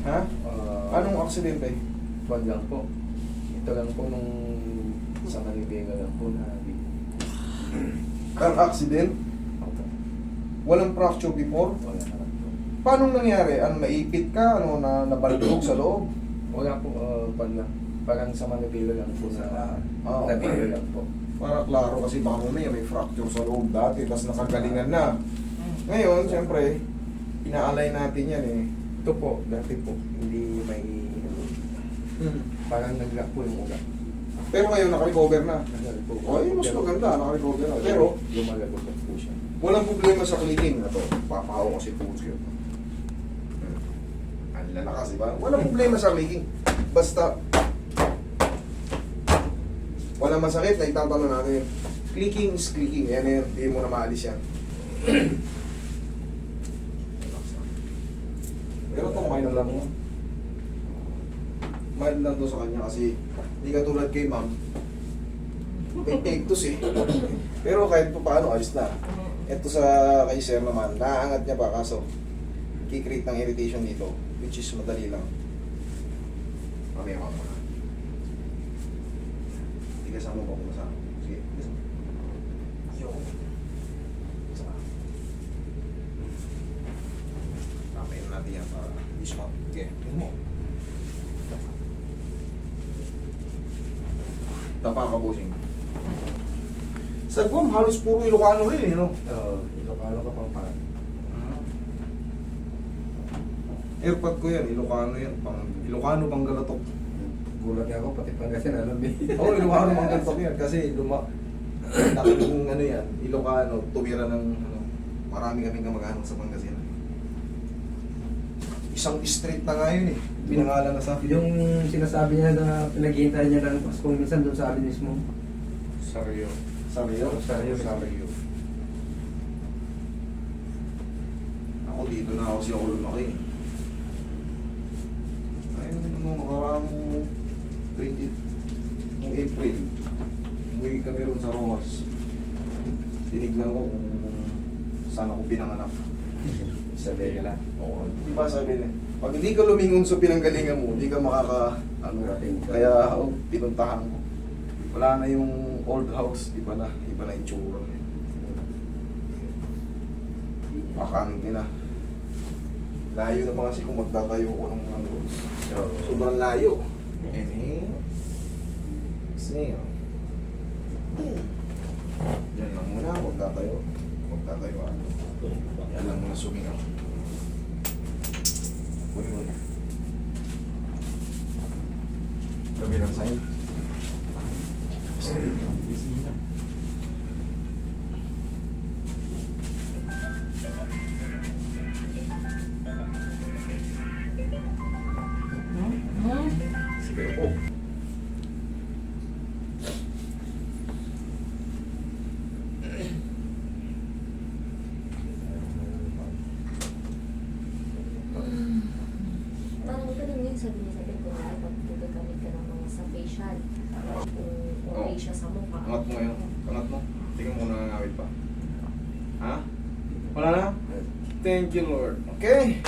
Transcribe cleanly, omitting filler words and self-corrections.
Ha? Anong aksidente? Buwan lang po. Ito lang po nung sa Manibela lang po na Ang accident? Opo. Walang fracture before? Wala naman po. Paano nangyari? Ano, naipit ka? Ano, nabalbog sa loob? Wala po, buwan lang. Parang sa Manibela lang po na nabigla lang po. Para klaro kasi baka mamaya may fracture sa loob dati, tapos nakagalingan na. Ngayon, siyempre, inaalay natin yan eh. Ito po, dati po, hindi may parang nag-lock po yung ugat. Pero ngayon, nakarecover na. Nagal po. O, yun, mas maganda, nakarecover na. Pero, lumalagot po siya. walang problema sa clicking na to. Papahaw kasi po siya. Ang lalakas, di ba? Walang problema sa clicking. Basta, walang masakit, na itatanong natin. Clicking is clicking. Yan yan, hindi mo na maalis yan. Pero ito, minor lang mo. Mild lang to sa kanya kasi hindi ka tulad kay ma'am. May pectus eh. Pero kahit pa paano, ayos na. Ito sa kay sir naman, naaangat niya pa kaso kikreate ng irritation dito, which is madali lang. Mamaya ka muna. Tigasan mo pa kung saan. Sige, tigasan mo. Yo. Saka. Tamayin natin yan para dismount. Okay, tingin mo. Tapa ka, bossing. Sa Guam, halos puro Ilocano rin eh, no? Ilocano ka pang parang. Airpod ko yan, Ilocano yan. Ilocano pang Galatok. Gulat nga ako, pati Pangasinan alam eh. Oo, Ilocano pang Galatok yan. Kasi laking ano yan, Ilocano, tumira ng ano, marami kaming kamag-anak sa Pangasinan. Isang street na nga yun eh. Pinangalan na sa Yung sinasabi niya na pinaghihintay niya ng Pasko minsan doon sa amin mismo. Sario. Sario. Sario. Ako dito na ako siya lumaki. Ayun, nung nakaraang 20, nung April, umuwi kami ron sa Rojas. Tinignan ko kung saan ako pinanganak. Sa Bela. Oo, di ba sabi niya, pag hindi ka lumingon sa pinanggalingan mo, hindi ka ano, kaya pinuntahan ko. Wala na yung old house, iba na yung tsura. Makanti na. Layo na mga kasi kung magtatayo ko ng ano, sobrang layo. Inhale. Exhale. Yan lang muna, magtatayo. Magtatayo ano. Yan lang muna sumingaw. Kunin mo na. Kabilang side. Sige po. Parang ganun yun, sabi ko na pag gagamit ka ng mga sa facial, kung okay siya sa mukha. Angat mo ngayon. Angat mo. Tingnan mo nangangawit pa. Ha? Wala na? Thank you, Lord. Okay.